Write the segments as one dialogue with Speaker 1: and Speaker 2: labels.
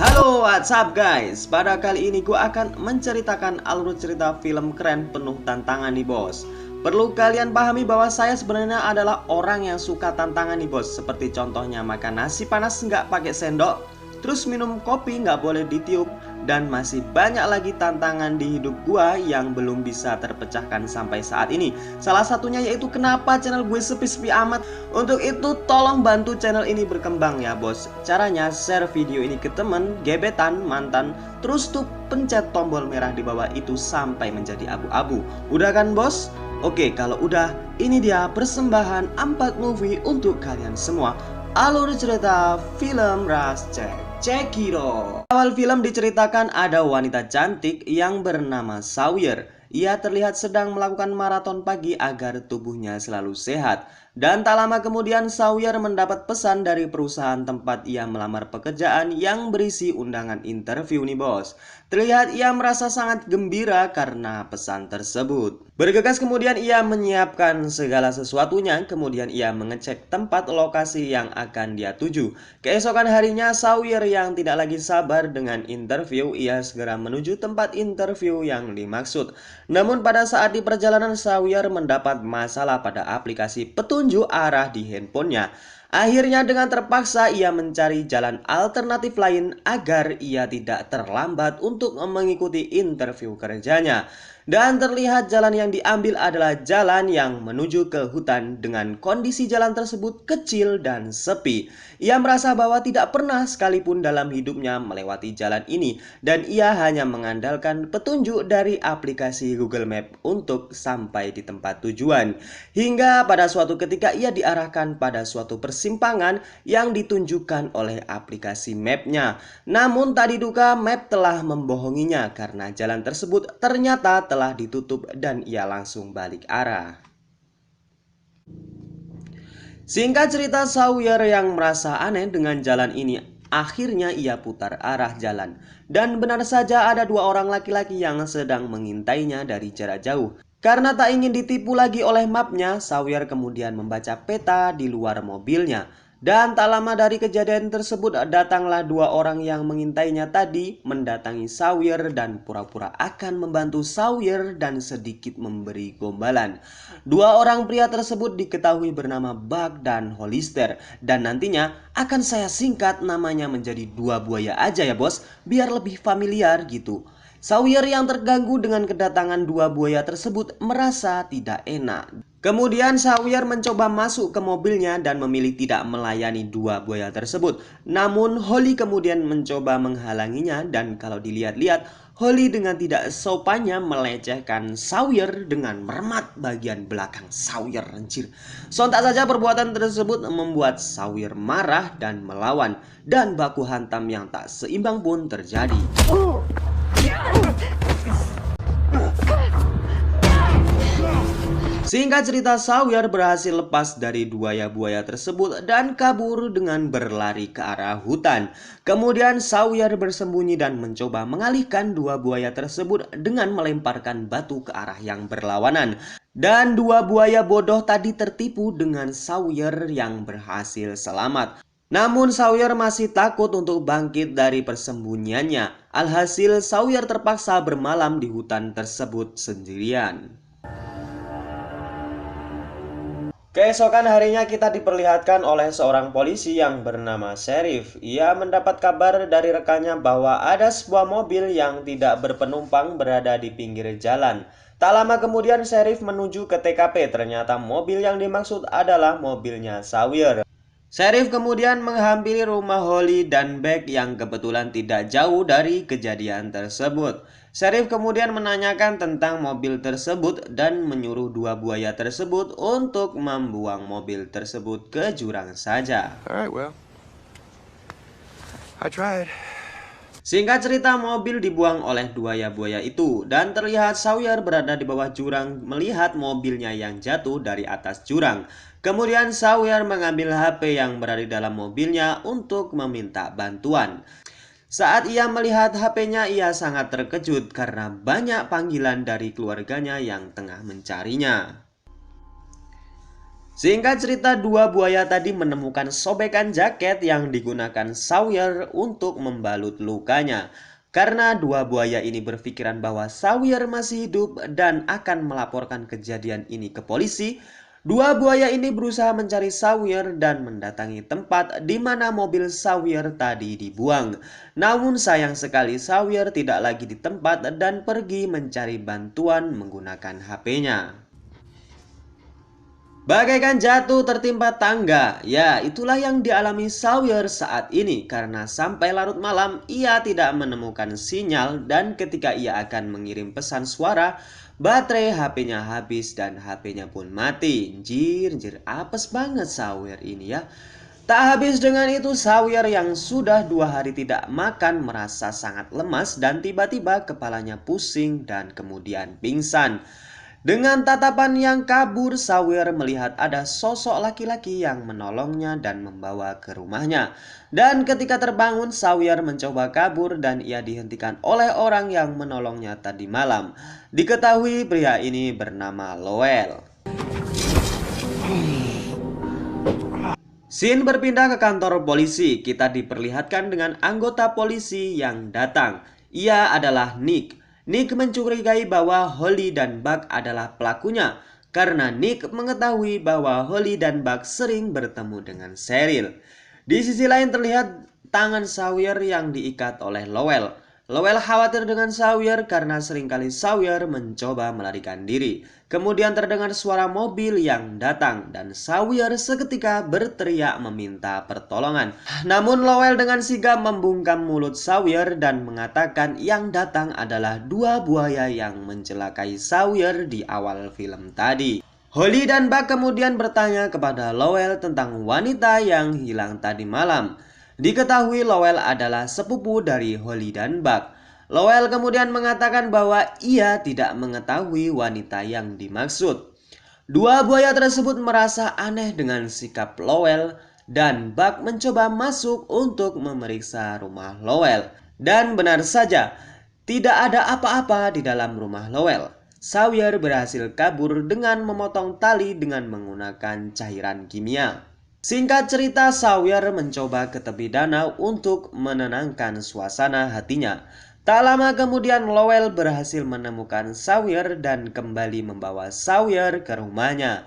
Speaker 1: Halo, what's up guys? Pada kali ini gue akan menceritakan alur cerita film keren penuh tantangan nih bos. Perlu kalian pahami bahwa saya sebenarnya adalah orang yang suka tantangan nih bos. Seperti contohnya makan nasi panas nggak pakai sendok, terus minum kopi nggak boleh ditiup, dan masih banyak lagi tantangan di hidup gua yang belum bisa terpecahkan sampai saat ini. Salah satunya yaitu kenapa channel gue sepi-sepi amat. Untuk itu tolong bantu channel ini berkembang ya bos. Caranya share video ini ke temen, gebetan, mantan, terus tuh pencet tombol merah di bawah itu sampai menjadi abu-abu. Udah kan bos? Oke, kalau udah, ini dia persembahan 4 movie untuk kalian semua. Alur cerita film Rush Sekiro. Awal film diceritakan ada wanita cantik yang bernama Sawyer. Ia terlihat sedang melakukan maraton pagi agar tubuhnya selalu sehat. Dan tak lama kemudian Sawyer mendapat pesan dari perusahaan tempat ia melamar pekerjaan yang berisi undangan interview nih bos. Terlihat ia merasa sangat gembira karena pesan tersebut. Bergegas kemudian ia menyiapkan segala sesuatunya, kemudian ia mengecek tempat lokasi yang akan dia tuju. Keesokan harinya Sawyer yang tidak lagi sabar dengan interview, ia segera menuju tempat interview yang dimaksud. Namun pada saat di perjalanan Sawyer mendapat masalah pada aplikasi petunjuk arah di handphonenya. Akhirnya dengan terpaksa ia mencari jalan alternatif lain agar ia tidak terlambat untuk mengikuti interview kerjanya. Dan terlihat jalan yang diambil adalah jalan yang menuju ke hutan dengan kondisi jalan tersebut kecil dan sepi. Ia merasa bahwa tidak pernah sekalipun dalam hidupnya melewati jalan ini dan ia hanya mengandalkan petunjuk dari aplikasi Google Map untuk sampai di tempat tujuan. Hingga pada suatu ketika ia diarahkan pada suatu persimpangan yang ditunjukkan oleh aplikasi mapnya. Namun tak diduga map telah membohonginya karena jalan tersebut ternyata telah ditutup dan ia langsung balik arah. Singkat cerita, Sawyer yang merasa aneh dengan jalan ini, akhirnya ia putar arah jalan. Dan benar saja ada 2 orang laki-laki yang sedang mengintainya dari jarak jauh. Karena tak ingin ditipu lagi oleh mapnya, Sawyer kemudian membaca peta di luar mobilnya. Dan tak lama dari kejadian tersebut datanglah 2 orang yang mengintainya tadi mendatangi Sawyer dan pura-pura akan membantu Sawyer dan sedikit memberi gombalan. 2 orang pria tersebut diketahui bernama Buck dan Hollister dan nantinya akan saya singkat namanya menjadi 2 buaya aja ya bos, biar lebih familiar gitu. Sawyer yang terganggu dengan kedatangan 2 buaya tersebut merasa tidak enak. Kemudian Sawyer mencoba masuk ke mobilnya dan memilih tidak melayani 2 buaya tersebut. Namun Holly kemudian mencoba menghalanginya dan kalau dilihat-lihat Holly dengan tidak sopannya melecehkan Sawyer dengan meremat bagian belakang Sawyer anjir. Sontak saja perbuatan tersebut membuat Sawyer marah dan melawan dan baku hantam yang tak seimbang pun terjadi. Singkat cerita, Sawyer berhasil lepas dari buaya-buaya tersebut dan kabur dengan berlari ke arah hutan. Kemudian Sawyer bersembunyi dan mencoba mengalihkan 2 buaya tersebut dengan melemparkan batu ke arah yang berlawanan. Dan 2 buaya bodoh tadi tertipu dengan Sawyer yang berhasil selamat. Namun Sawyer masih takut untuk bangkit dari persembunyiannya. Alhasil Sawyer terpaksa bermalam di hutan tersebut sendirian. Keesokan harinya kita diperlihatkan oleh seorang polisi yang bernama Sheriff. Ia mendapat kabar dari rekannya bahwa ada sebuah mobil yang tidak berpenumpang berada di pinggir jalan. Tak lama kemudian Sheriff menuju ke TKP. Ternyata mobil yang dimaksud adalah mobilnya Sawyer. Sheriff kemudian menghampiri rumah Holly dan Beck yang kebetulan tidak jauh dari kejadian tersebut. Sheriff kemudian menanyakan tentang mobil tersebut dan menyuruh 2 buaya tersebut untuk membuang mobil tersebut ke jurang saja.
Speaker 2: Alright, well, I tried.
Speaker 1: Singkat cerita, mobil dibuang oleh 2 buaya itu dan terlihat Sawyer berada di bawah jurang melihat mobilnya yang jatuh dari atas jurang. Kemudian Sawyer mengambil HP yang berada di dalam mobilnya untuk meminta bantuan. Saat ia melihat HP-nya, ia sangat terkejut karena banyak panggilan dari keluarganya yang tengah mencarinya. Singkat cerita, dua buaya tadi menemukan sobekan jaket yang digunakan Sawyer untuk membalut lukanya. Karena dua buaya ini berpikiran bahwa Sawyer masih hidup dan akan melaporkan kejadian ini ke polisi, dua buaya ini berusaha mencari Sawyer dan mendatangi tempat di mana mobil Sawyer tadi dibuang. Namun sayang sekali Sawyer tidak lagi di tempat dan pergi mencari bantuan menggunakan HP-nya. Bagaikan jatuh tertimpa tangga, ya itulah yang dialami Sawyer saat ini karena sampai larut malam ia tidak menemukan sinyal dan ketika ia akan mengirim pesan suara, baterai HP-nya habis dan HP-nya pun mati. Jir, apes banget Sawyer ini ya. Tak habis dengan itu, Sawyer yang sudah 2 hari tidak makan merasa sangat lemas dan tiba-tiba kepalanya pusing dan kemudian pingsan. Dengan tatapan yang kabur, Sawyer melihat ada sosok laki-laki yang menolongnya dan membawa ke rumahnya. Dan ketika terbangun, Sawyer mencoba kabur dan ia dihentikan oleh orang yang menolongnya tadi malam. Diketahui pria ini bernama Lowell. Scene berpindah ke kantor polisi. Kita diperlihatkan dengan anggota polisi yang datang. Ia adalah Nick. Nick mencurigai bahwa Holly dan Buck adalah pelakunya karena Nick mengetahui bahwa Holly dan Buck sering bertemu dengan Cheryl. Di sisi lain terlihat tangan Sawyer yang diikat oleh Lowell. Lowell khawatir dengan Sawyer karena seringkali Sawyer mencoba melarikan diri. Kemudian terdengar suara mobil yang datang dan Sawyer seketika berteriak meminta pertolongan. Namun Lowell dengan sigap membungkam mulut Sawyer dan mengatakan yang datang adalah dua buaya yang mencelakai Sawyer di awal film tadi. Holly dan Buck kemudian bertanya kepada Lowell tentang wanita yang hilang tadi malam. Diketahui Lowell adalah sepupu dari Holly dan Buck. Lowell kemudian mengatakan bahwa ia tidak mengetahui wanita yang dimaksud. Dua buaya tersebut merasa aneh dengan sikap Lowell dan Buck mencoba masuk untuk memeriksa rumah Lowell. Dan benar saja, tidak ada apa-apa di dalam rumah Lowell. Sawyer berhasil kabur dengan memotong tali dengan menggunakan cairan kimia. Singkat cerita, Sawyer mencoba ke tepi danau untuk menenangkan suasana hatinya. Tak lama kemudian Lowell berhasil menemukan Sawyer dan kembali membawa Sawyer ke rumahnya.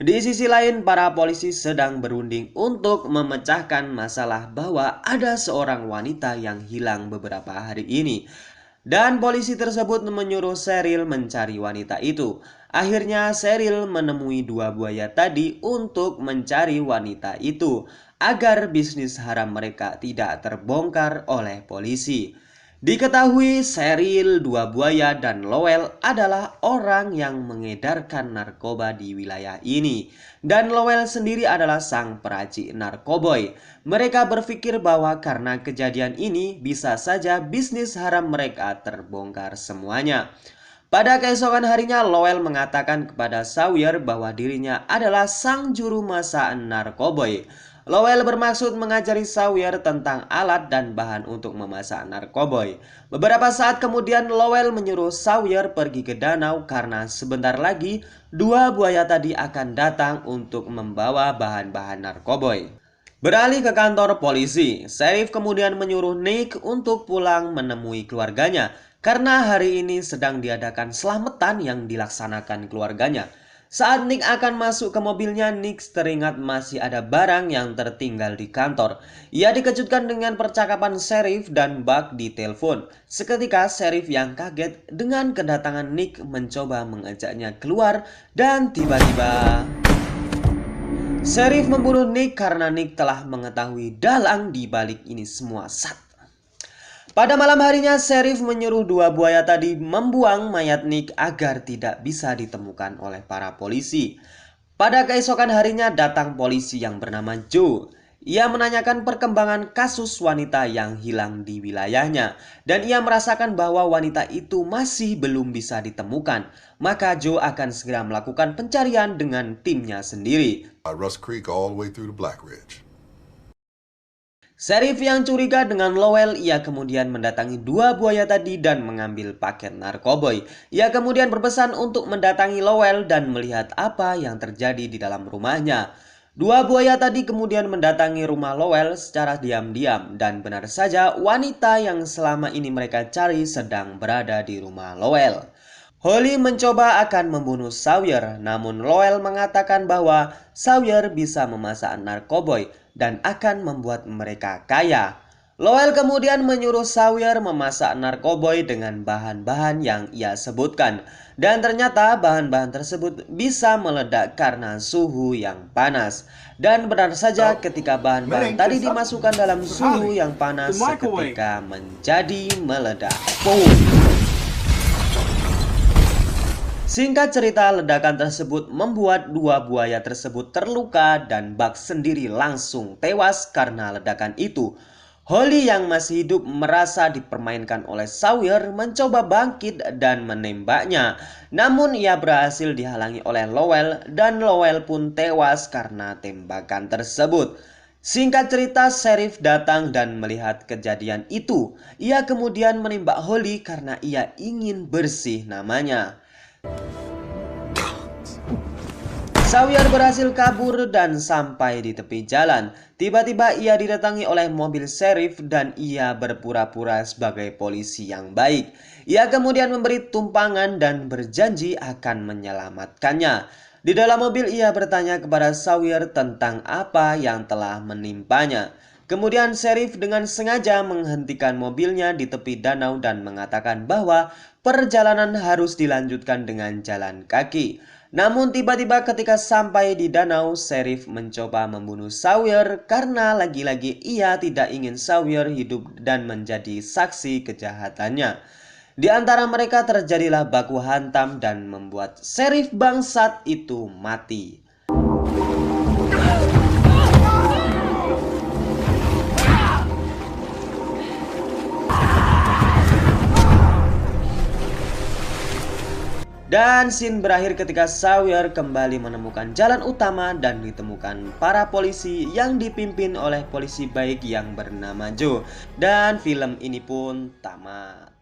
Speaker 1: Di sisi lain, para polisi sedang berunding untuk memecahkan masalah bahwa ada seorang wanita yang hilang beberapa hari ini. Dan polisi tersebut menyuruh Cheryl mencari wanita itu. Akhirnya Cheryl menemui dua buaya tadi untuk mencari wanita itu agar bisnis haram mereka tidak terbongkar oleh polisi. Diketahui Cheryl, dua buaya, dan Lowell adalah orang yang mengedarkan narkoba di wilayah ini. Dan Lowell sendiri adalah sang peracik narkoboy. Mereka berpikir bahwa karena kejadian ini bisa saja bisnis haram mereka terbongkar semuanya. Pada keesokan harinya, Lowell mengatakan kepada Sawyer bahwa dirinya adalah sang juru masak narkoboy. Lowell bermaksud mengajari Sawyer tentang alat dan bahan untuk memasak narkoboy. Beberapa saat kemudian, Lowell menyuruh Sawyer pergi ke danau karena sebentar lagi dua buaya tadi akan datang untuk membawa bahan-bahan narkoboy. Beralih ke kantor polisi, Sheriff kemudian menyuruh Nick untuk pulang menemui keluarganya karena hari ini sedang diadakan selamatan yang dilaksanakan keluarganya. Saat Nick akan masuk ke mobilnya, Nick teringat masih ada barang yang tertinggal di kantor. Ia dikejutkan dengan percakapan Sheriff dan Buck di telepon. Seketika Sheriff yang kaget dengan kedatangan Nick mencoba mengajaknya keluar dan tiba-tiba Sheriff membunuh Nick karena Nick telah mengetahui dalang di balik ini semua. Pada malam harinya, Sheriff menyuruh dua buaya tadi membuang mayat Nick agar tidak bisa ditemukan oleh para polisi. Pada keesokan harinya datang polisi yang bernama Joe. Ia menanyakan perkembangan kasus wanita yang hilang di wilayahnya dan ia merasakan bahwa wanita itu masih belum bisa ditemukan. Maka Joe akan segera melakukan pencarian dengan timnya sendiri.
Speaker 2: Rust Creek all the way through to Black Ridge.
Speaker 1: Sheriff yang curiga dengan Lowell, ia kemudian mendatangi dua buaya tadi dan mengambil paket narkoboy. Ia kemudian berpesan untuk mendatangi Lowell dan melihat apa yang terjadi di dalam rumahnya. Dua buaya tadi kemudian mendatangi rumah Lowell secara diam-diam dan benar saja wanita yang selama ini mereka cari sedang berada di rumah Lowell. Holly mencoba akan membunuh Sawyer, namun Lowell mengatakan bahwa Sawyer bisa memasak narkoboy dan akan membuat mereka kaya. Lowell kemudian menyuruh Sawyer memasak narkoboy dengan bahan-bahan yang ia sebutkan. Dan ternyata bahan-bahan tersebut bisa meledak karena suhu yang panas. Dan benar saja ketika bahan-bahan tadi dimasukkan dalam suhu yang panas seketika menjadi meledak. Boom! Singkat cerita, ledakan tersebut membuat dua buaya tersebut terluka dan Bugs sendiri langsung tewas karena ledakan itu. Holly yang masih hidup merasa dipermainkan oleh Sawyer mencoba bangkit dan menembaknya. Namun ia berhasil dihalangi oleh Lowell dan Lowell pun tewas karena tembakan tersebut. Singkat cerita, Sheriff datang dan melihat kejadian itu. Ia kemudian menembak Holly karena ia ingin bersih namanya. Sawyer berhasil kabur dan sampai di tepi jalan. Tiba-tiba ia didatangi oleh mobil sheriff dan ia berpura-pura sebagai polisi yang baik. Ia kemudian memberi tumpangan dan berjanji akan menyelamatkannya. Di dalam mobil ia bertanya kepada Sawyer tentang apa yang telah menimpanya. Kemudian sheriff dengan sengaja menghentikan mobilnya di tepi danau dan mengatakan bahwa perjalanan harus dilanjutkan dengan jalan kaki. Namun tiba-tiba ketika sampai di danau, sheriff mencoba membunuh Sawyer karena lagi-lagi ia tidak ingin Sawyer hidup dan menjadi saksi kejahatannya. Di antara mereka terjadilah baku hantam dan membuat sheriff bangsat itu mati. Dan scene berakhir ketika Sawyer kembali menemukan jalan utama dan ditemukan para polisi yang dipimpin oleh polisi baik yang bernama Joe. Dan film ini pun tamat.